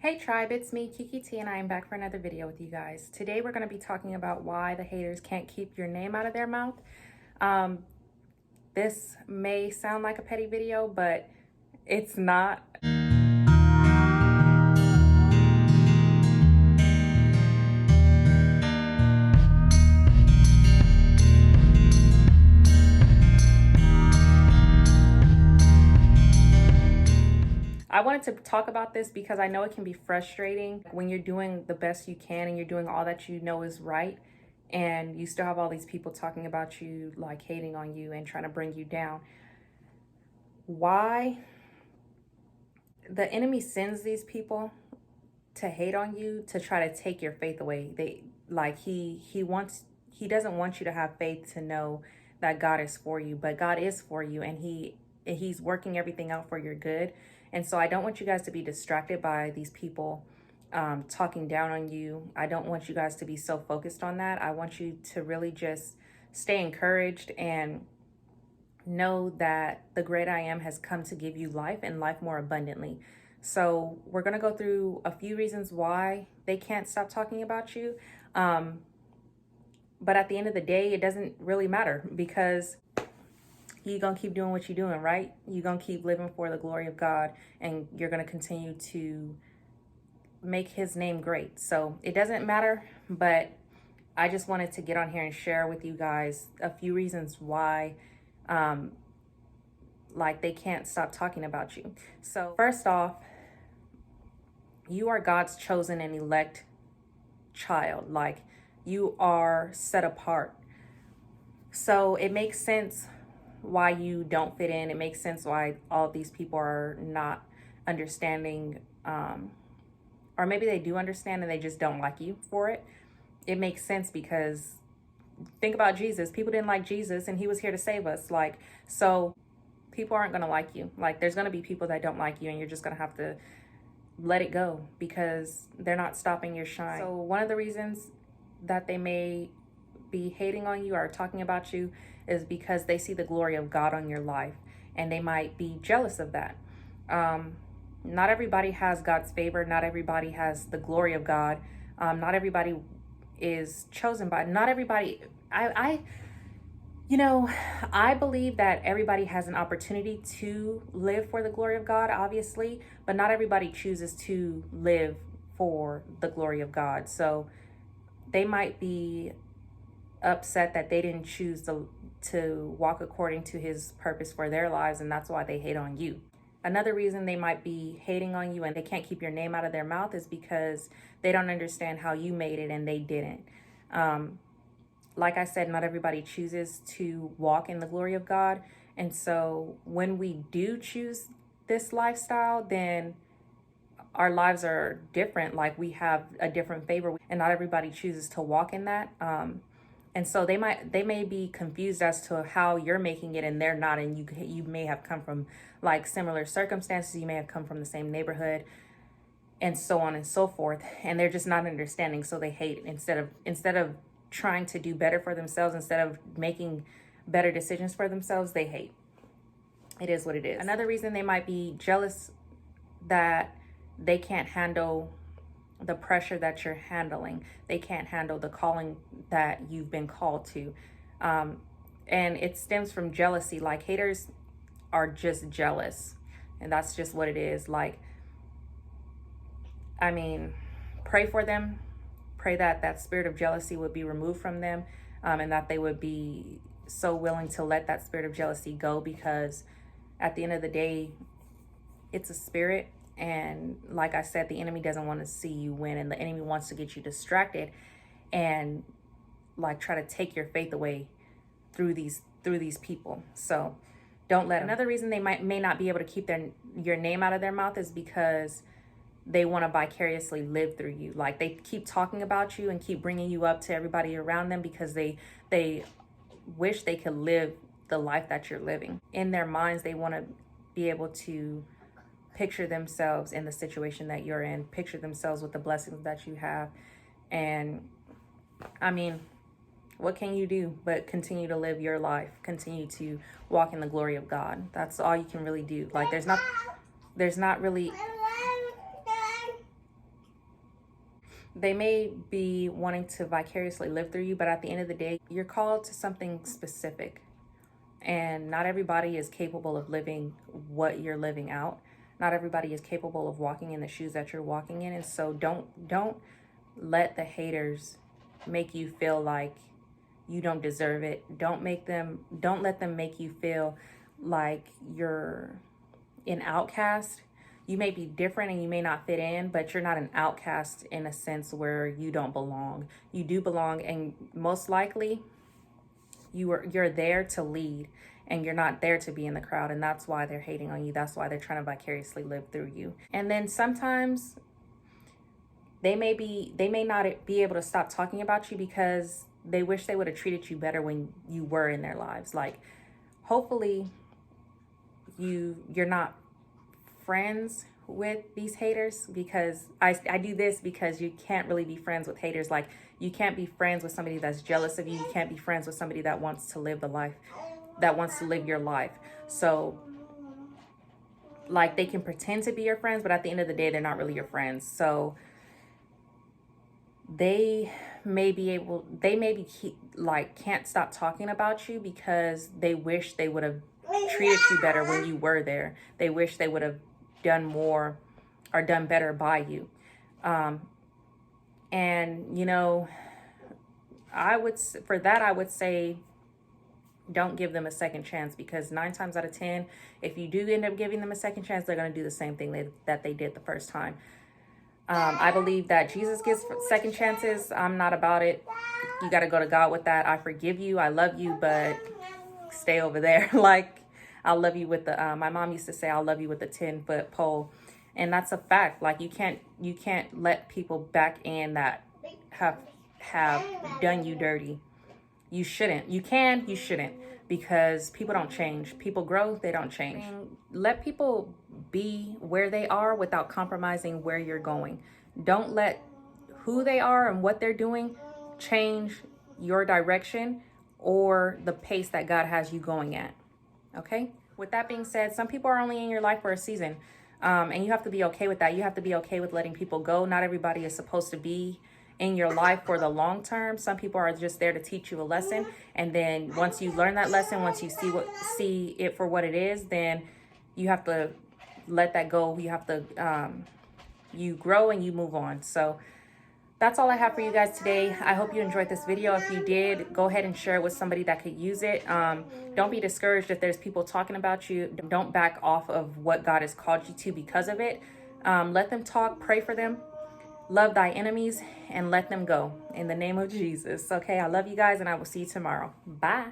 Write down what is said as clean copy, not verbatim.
Hey tribe, it's me, Kiki T, and I am back for another video with you guys. Today we're going to be talking about why the haters can't keep your name out of their mouth. This may sound like a petty video, but it's not. I wanted to talk about this because I know it can be frustrating when you're doing the best you can and you're doing all that you know is right, and you still have all these people talking about you, like hating on you and trying to bring you down. Why the enemy sends these people to hate on you, to try to take your faith away. He doesn't want you to have faith to know that God is for you, but God is for you, and he's working everything out for your good. And so I don't want you guys to be distracted by these people talking down on you. I don't want you guys to be so focused on that. I want you to really just stay encouraged and know that the great I am has come to give you life, and life more abundantly. So we're going to go through a few reasons why they can't stop talking about you. But at the end of the day, it doesn't really matter, because you're going to keep doing what you're doing, right? You're going to keep living for the glory of God, and you're going to continue to make his name great. So it doesn't matter, but I just wanted to get on here and share with you guys a few reasons why they can't stop talking about you. So first off, you are God's chosen and elect child. Like, you are set apart. So it makes sense why you don't fit in. It makes sense why all of these people are not understanding, or maybe they do understand and they just don't like you for it. It makes sense, because think about Jesus. People didn't like Jesus, and he was here to save us. So people aren't going to like you. There's going to be people that don't like you, and you're just going to have to let it go, because they're not stopping your shine. So one of the reasons that they may be hating on you or talking about you is because they see the glory of God on your life, and they might be jealous of that. Not everybody has God's favor. Not everybody has the glory of God. Not everybody is chosen by, not everybody. I believe that everybody has an opportunity to live for the glory of God, obviously, but not everybody chooses to live for the glory of God. So they might be upset that they didn't choose to walk according to his purpose for their lives, and that's why they hate on you. Another reason they might be hating on you and they can't keep your name out of their mouth is because they don't understand how you made it and they didn't. Like I said, not everybody chooses to walk in the glory of God. And so when we do choose this lifestyle, then our lives are different. Like, we have a different favor, and not everybody chooses to walk in that. And so they may be confused as to how you're making it and they're not. And you may have come from similar circumstances. You may have come from the same neighborhood, and so on and so forth. And they're just not understanding. So they hate, instead of trying to do better for themselves, instead of making better decisions for themselves, they hate. It is what it is. Another reason they might be jealous that they can't handle the pressure that you're handling. They can't handle the calling that you've been called to. And it stems from jealousy. Haters are just jealous, and that's just what it is. Pray for them. Pray that that spirit of jealousy would be removed from them, and that they would be so willing to let that spirit of jealousy go, because at the end of the day, it's a spirit. And like I said, the enemy doesn't want to see you win, and the enemy wants to get you distracted and try to take your faith away through these people. So don't let them. Another reason they may not be able to keep your name out of their mouth is because they want to vicariously live through you. They keep talking about you and keep bringing you up to everybody around them, because they wish they could live the life that you're living. In their minds, they want to be able to picture themselves in the situation that you're in, picture themselves with the blessings that you have. And what can you do but continue to live your life, continue to walk in the glory of God? That's all you can really do. There's not really They may be wanting to vicariously live through you, but at the end of the day, you're called to something specific. And not everybody is capable of living what you're living out. Not everybody is capable of walking in the shoes that you're walking in. And so don't let the haters make you feel like you don't deserve it. Don't let them make you feel like you're an outcast. You may be different and you may not fit in, but you're not an outcast in a sense where you don't belong. You do belong, and most likely you're there to lead, and you're not there to be in the crowd, and that's why they're hating on you. That's why they're trying to vicariously live through you. And then sometimes they may not be able to stop talking about you because they wish they would have treated you better when you were in their lives. Like, hopefully you're not friends with these haters, because I do this because you can't really be friends with haters. Like, you can't be friends with somebody that's jealous of you. You can't be friends with somebody that wants to live your life. So, like, they can pretend to be your friends, but at the end of the day, they're not really your friends. So they can't stop talking about you because they wish they would have treated you better when you were there. They wish they would have done more or done better by you. And you know, I would say don't give them a second chance, because 9 times out of 10, if you do end up giving them a second chance, they're going to do the same thing that they did the first time. I believe that Jesus gives second chances. I'm not about it. You got to go to God with that. I forgive you. I love you, but stay over there. Like, I'll love you with the, my mom used to say, I'll love you with a 10-foot pole. And that's a fact. Like, you can't let people back in that have done you dirty. You shouldn't. You shouldn't, because people don't change. People grow, they don't change. Let people be where they are without compromising where you're going. Don't let who they are and what they're doing change your direction or the pace that God has you going at. Okay? With that being said, some people are only in your life for a season. And you have to be okay with that. You have to be okay with letting people go. Not everybody is supposed to be in your life for the long term. Some people are just there to teach you a lesson. And then once you learn that lesson, once you see it for what it is, then you have to let that go. You have to, you grow and you move on. So that's all I have for you guys today. I hope you enjoyed this video. If you did, go ahead and share it with somebody that could use it. Don't be discouraged if there's people talking about you. Don't back off of what God has called you to because of it. Let them talk, pray for them, love thy enemies, and let them go in the name of Jesus. Okay, I love you guys, and I will see you tomorrow. Bye.